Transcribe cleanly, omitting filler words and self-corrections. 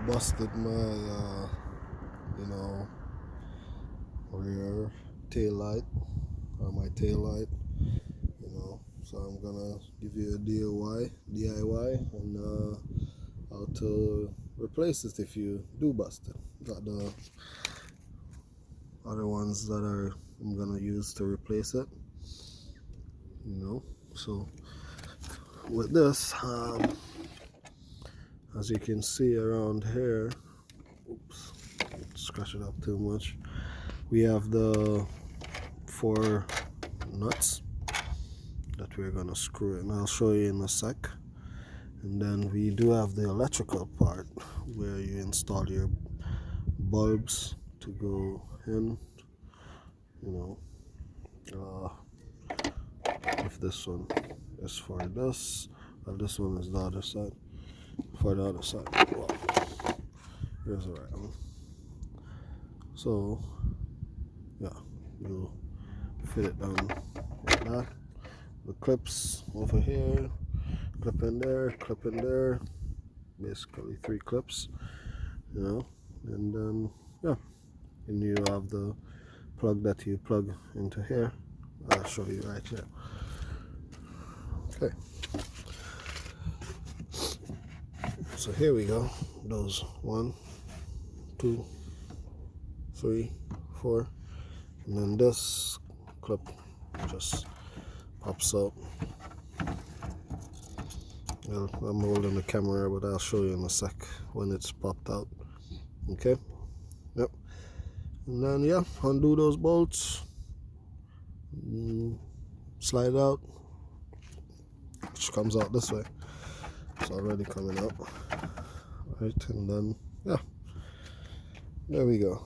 busted my rear tail light, or my tail light, so I'm gonna give you a DIY and how to replace it if you do bust it. Got the other ones that I'm gonna use to replace it, so with this, as you can see around here, oops, scratch it up too much, we have the 4 nuts that we're gonna screw in. I'll show you in a sec. And then we do have the electrical part where you install your bulbs to go in, if this one is for this, and this one is the other side, for the other side. Well, here's the right one. So yeah, you fit it down like that. The clips over here, clip in there, basically 3 clips, and then and you have the plug that you plug into here. I'll show you right here. Okay, so here we go. Those 1, 2, 3, 4, and then this clip just pops out. Well, I'm holding the camera, but I'll show you in a sec when it's popped out. Okay, yep. And then undo those bolts, slide out, which comes out this way. It's already coming out, right? And then there we go.